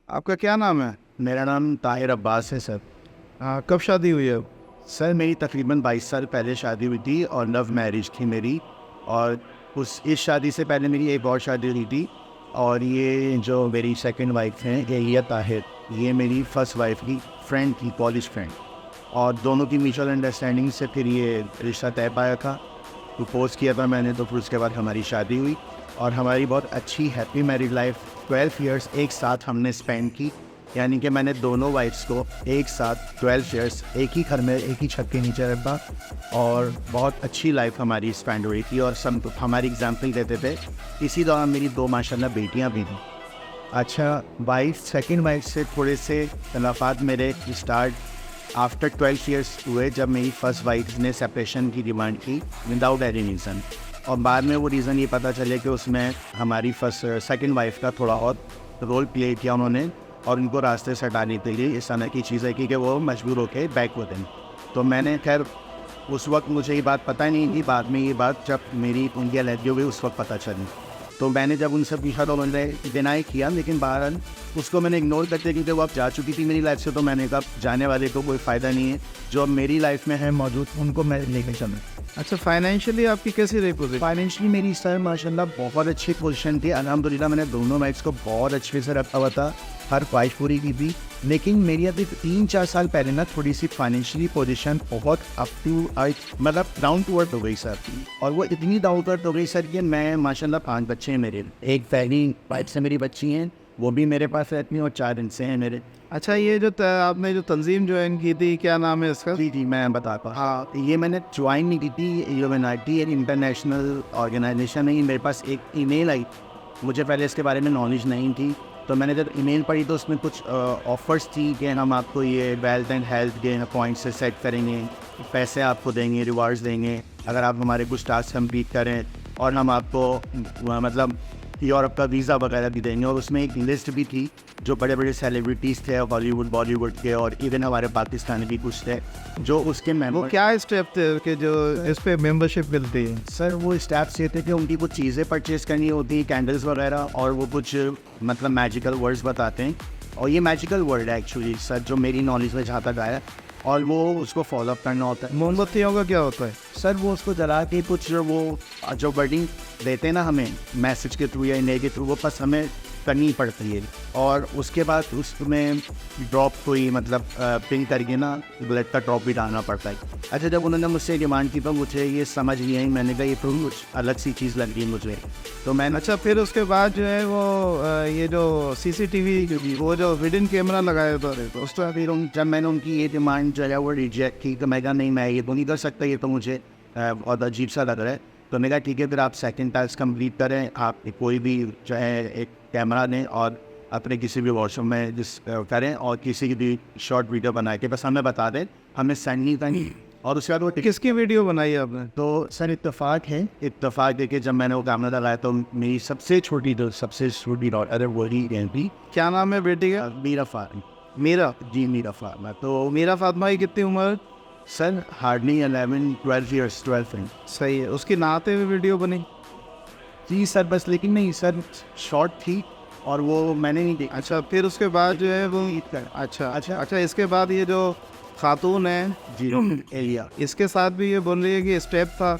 आपका क्या नाम है? मेरा नाम ताहिर अब्बास है सर। कब शादी हुई है? सर मेरी तकरीबन 22 साल पहले शादी हुई थी और लव मैरिज थी मेरी। और इस शादी से पहले मेरी एक और शादी हुई थी। और ये जो मेरी सेकंड वाइफ हैं ये ताहिर, ये मेरी फर्स्ट वाइफ की फ्रेंड थी, कॉलेज फ्रेंड। और दोनों की म्यूचुअल अंडरस्टैंडिंग से फिर ये रिश्ता तय पाया था। प्रपोज़ किया था मैंने, तो फिर उसके बाद हमारी शादी हुई और हमारी बहुत अच्छी हैप्पी मैरिड लाइफ 12 इयर्स एक साथ हमने स्पेंड की। यानी कि मैंने दोनों वाइफ्स को एक साथ 12 इयर्स एक ही घर में एक ही छत के नीचे रखा और बहुत अच्छी लाइफ हमारी स्पेंड हुई थी। और सब हमारी एग्जाम्पल देते थे। इसी दौरान मेरी 2 माशाल्लाह बेटियां भी थी। अच्छा, सेकंड वाइफ से थोड़े से तलाफ़ात मेरे स्टार्ट आफ्टर 12 इयर्स हुए, जब मेरी फर्स्ट वाइफ ने सेपरेशन की डिमांड की विदाउट एनी रीज़न। और बाद में वो रीज़न ये पता चले कि उसमें हमारी सेकंड वाइफ का थोड़ा और रोल प्ले किया उन्होंने, और उनको रास्ते से हटाने के लिए इस तरह की चीज़ें की कि वो मजबूर होकर बैक हो गए। तो मैंने खैर उस वक्त मुझे ये बात पता नहीं थी, बाद में ये बात जब मेरी उनकी अलग हो गई उस वक्त पता चली। तो मैंने जब उनसे पूछा तो उन्होंने डिनाई किया, लेकिन बहरहाल उसको मैंने इग्नोर करते क्योंकि वो अब जा चुकी थी मेरी लाइफ से। तो मैंने कहा जाने वाले को कोई फ़ायदा नहीं है, जो अब मेरी लाइफ में है मौजूद उनको मैं लेकर चलूँ। अच्छा, फाइनेंशियली आपकी कैसी रही पोजीशन? फाइनेंशियली मेरी सर माशाल्लाह बहुत अच्छी पोजीशन थी। अल्हम्दुलिल्लाह मैंने दोनों वाइफ्स को बहुत अच्छे से रखा हुआ था, हर ख्वाहिश पूरी की थी। लेकिन मेरी अभी 3-4 साल पहले ना थोड़ी सी फाइनेंशियली पोजीशन बहुत अप टू मतलब डाउन टू अर्थ हो गई सर। और वो इतनी डाउन टू अर्थ हो गई सर कि मैं माशाल्लाह 5 बच्चे हैं मेरे। एक पहली वाइफ से मेरी बच्ची हैं, वो भी मेरे पास रहती हैं, और 4 इनसे हैं मेरे। अच्छा, ये जो आपने जो तंजीम ज्वाइन की थी, क्या नाम है इसका? जी मैं बताता हूँ। हाँ, ये मैंने ज्वाइन नहीं की थी। यूएनआईटी एक इंटरनेशनल ऑर्गेनाइजेशन है। मेरे पास एक ईमेल आई, मुझे पहले इसके बारे में नॉलेज नहीं थी। तो मैंने जब ईमेल पढ़ी तो उसमें कुछ ऑफ़र्स थी कि हम आपको ये वेल्थ एंड हेल्थ के पॉइंट्स से सेट करेंगे, पैसे आपको देंगे, रिवार्ड्स देंगे अगर आप हमारे कुछ टास्क कंप्लीट करें, और हम आपको मतलब यूरोप का वीज़ा वगैरह भी देंगे। और उसमें एक लिस्ट भी थी जो बड़े बड़े सेलिब्रिटीज़ थे हॉलीवुड बॉलीवुड के, और इवन हमारे पाकिस्तानी भी कुछ थे जो उसके वो मेंबर। क्या स्टेप थे कि जो इस पे मेंबरशिप मिलती है? सर वो स्टेप्स ये थे कि उनकी कुछ चीज़ें परचेज़ करनी होती हैं, कैंडल्स वगैरह, और वो कुछ मतलब मैजिकल वर्ड्स बताते हैं। और ये मैजिकल वर्ड है एक्चुअली सर, जो मेरी नॉलेज में जहाँ तक आया, और वो उसको फॉलोअप करना होता है। मोमबत्तियों का क्या होता है? सर वो उसको जला के कुछ वो जो वर्डिंग देते हैं ना हमें मैसेज के थ्रू या ईमेल के थ्रू, वो बस हमें करनी पड़ती है। और उसके बाद उसमें ड्रॉप कोई मतलब पिन करके ना ब्लड का ड्रॉप भी डालना पड़ता है। अच्छा, जब उन्होंने मुझसे डिमांड की तो मुझे ये समझ नहीं आई। मैंने कहा ये तो कुछ अलग सी चीज़ लग रही है मुझे। तो मैंने अच्छा, फिर उसके बाद जो है वो ये जो सीसीटीवी वो जो हिडन कैमरा लगाया था उस तो फिर जब मैंने उनकी ये डिमांड जो है वो रिजेक्ट की, तो मैं कहा नहीं, मैं ये तो नहीं कर सकता, ये तो मुझे बहुत अजीब सा लग रहा है। तो मैंने कहा ठीक है, फिर आप सेकंड टास्क कंप्लीट करें, आप कोई भी जो है एक कैमरा लें और अपने किसी भी वॉशरूम में जिस करें, और किसी की भी शॉर्ट वीडियो बना के बस हमें बता दें, हमें सेंड नहीं करनी। और उसके बाद वो किसकी वीडियो बनाई आपने? तो सर इत्तेफाक है, इत्तेफाक देखिए जब मैंने वो कैमरा लगाया तो मेरी सबसे छोटी डॉटर वही थी। क्या नाम है बेटी का? मीरा फातिमा। मीरा? जी मीरा फातिमा। तो मीरा फातिमा की कितनी उम्र? सर हार्डली 11-12 ईयर्स, 12 हैं। सही है। उसकी नहाते हुए वीडियो बनी? जी सर, बस लेकिन नहीं सर, शॉर्ट थी और वो मैंने नहीं देखा। अच्छा, फिर उसके बाद जो है वो अच्छा इसके बाद ये जो खातून है जी एलिया, इसके साथ भी ये बोल रही है कि स्टेप था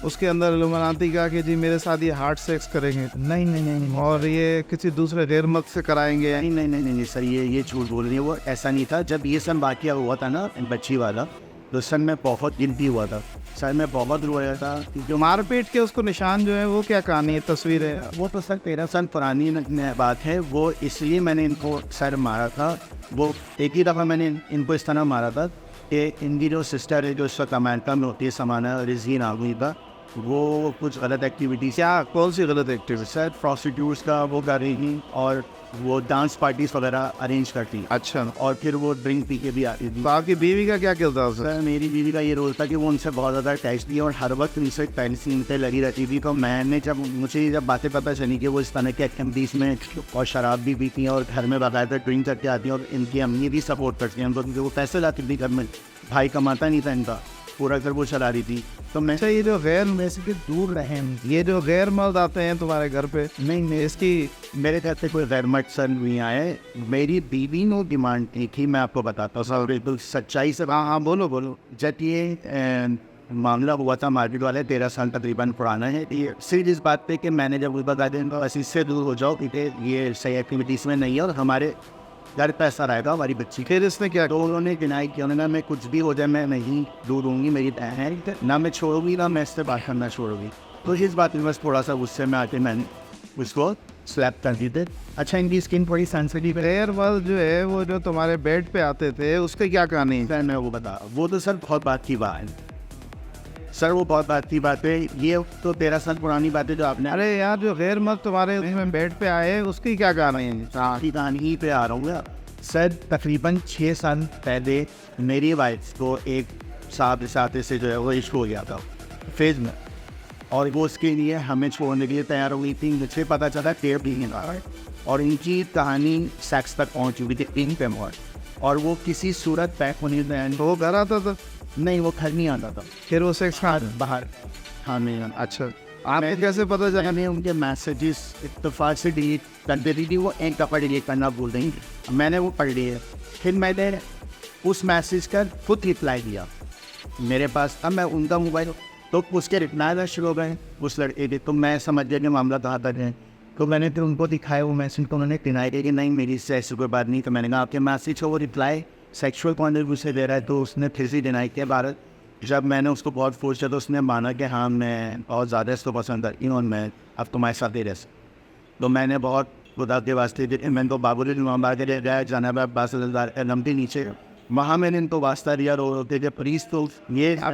उसके अंदर इल्यूमिनाती का कि जी मेरे साथ ये हार्ट सेक्स करेंगे, नहीं और ये किसी दूसरे गैर मर्द से कराएंगे। नहीं सर, ये झूठ बोल रही है। वो ऐसा नहीं था। जब ये सब वाक़या हुआ था ना बच्ची वाला, तो सर मैं बहुत गिनती हुआ था सर, मैं बहुत रोया था। जो मारपीट के उसको निशान जो है वो क्या कहानी है, तस्वीर है? वो तो सर 13 साल पुरानी बात है। वो इसलिए मैंने इनको सर मारा था। वो एक ही दफ़ा मैंने इनको इस तरह मारा था कि इनकी जो सिस्टर है जो इस वक्त अमेरिका में होती है, समाना रिजीन आगुई का, वो कुछ गलत एक्टिविटीज़। क्या, कौन सी गलत एक्टिविटी? सर प्रोस्टिट्यूट्स का वो कर रही थी, और वो डांस पार्टीज वगैरह अरेंज करती। अच्छा, और फिर वो ड्रिंक पी के भी आती थी। तो आपकी बीवी का क्या किरदार? सर मेरी बीवी का ये रोल था कि वो उनसे बहुत ज़्यादा अटैच थी और हर वक्त उनसे पेंसिल पे लगी रहती थी। तो मैंने जब बातें पता चली कि वो इस तरह के एक्टिविटीज़ में और शराब भी पीती हैं और घर में बाकायदा ड्रिंक करके आती हैं, और इनकी अम्मी भी सपोर्ट करती हैं उनको, क्योंकि वो पैसे लाती थी घर में, भाई कमाता नहीं था इनका। पूरा घर वो चला रही थी। तो मैं अच्छा, ये जो गैर में से दूर रहे हम। ये जो गैर मर्द आते हैं तुम्हारे घर पे, नहीं, इसकी मेरे घर से कोई गैर मर्द सर नहीं आए। मेरी बीवी ने डिमांड की थी, मैं आपको बताता हूँ सर बिल्कुल सच्चाई से। हाँ हाँ, बोलो बोलो। जब ये मामला हुआ था मार्केट वाले 13 साल तकरीबन पुराना है, ये सिर्फ इस बात पे कि मैंने जब उस बता दें बस इससे दूर हो जाओ क्योंकि ये सही एक्टिविटीज़ में नहीं है और हमारे घर पे ऐसा रहेगा हमारी बच्ची। फिर इसने क्या तो उन्होंने डिनाई किया, उन्होंने मैं कुछ भी हो जाए मैं नहीं दूर दूँगी, मेरी तय है, ना मैं छोड़ूंगी ना मैं इससे बात करना छोड़ूंगी। तो इस बात में बस थोड़ा सा गुस्से में आके मैंने उसको स्लैप कर दी थी। अच्छा, इनकी स्किन थोड़ी सेंसिटिव है। गैर मर्द जो है वो जो तुम्हारे बेड पे आते थे, उसकी क्या कहानी है? सर मैं वो बता, वो तो सर बहुत बात की बात है सर, वो बहुत बात की बात है। ये तो 13 साल पुरानी बात है जो आपने। अरे यार, जो गैर मर्द तुम्हारे उसमें बेड पे आए, उसकी क्या कहानी है? की कहानी पे आ रहा हूँ सर। तकरीबन 6 साल पहले मेरी वाइफ को एक साथ से जो है वो इश्क हो गया था फेज में, और वो उसके लिए हमें छोड़ने के लिए तैयार हो गई थी। मुझे पता चला 1.5 महीने बाद, और इनकी कहानी सेक्स तक पहुँच चुकी थी, इन पे मौत, और वो किसी सूरत पैक होने में। तो वो घर आता था? नहीं, वो घर नहीं आता था, फिर वो सेक्स खा बाहर। हाँ नहीं। अच्छा, आपको कैसे पता चला? मैंने उनके मैसेजेस इत्तेफाक से डिलीट कर देती थी, वो एक दफ़ा डिलीट करना भूल गई, मैंने वो पढ़ लिया। फिर मैंने उस मैसेज का खुद रिप्लाई दिया मेरे पास, अब मैं उनका मोबाइल, तो उसके रिप्लाई शुरू हो गए उस लड़के के। तो मैं समझ गया कि मामला कहाँ तक है। तो मैंने फिर उनको दिखाया वो मैसेज, तो उन्होंने डिनाई किया कि नहीं मेरी इससे ऐसी कोई बात नहीं। तो मैंने कहा आपके मैसेज को वो reply sexual point of view से दे रहा है, तो उसने फिर से डिनाई किया। भारत जब मैंने उसको बहुत फोर्स किया तो उसने माना कि हाँ मैं बहुत ज़्यादा इसको पसंद करती हूँ और मैं अब तुम्हारे साथ ही रह सकती। तो मैंने बहुत खुदा के वास्ते मैंने तो बाबुल इमामबाग के लिए गया, जनाब अब्बास लम्बी नीचे, वहाँ मैंने इनको वास्ता दिया रो थे प्लीज़। तो ये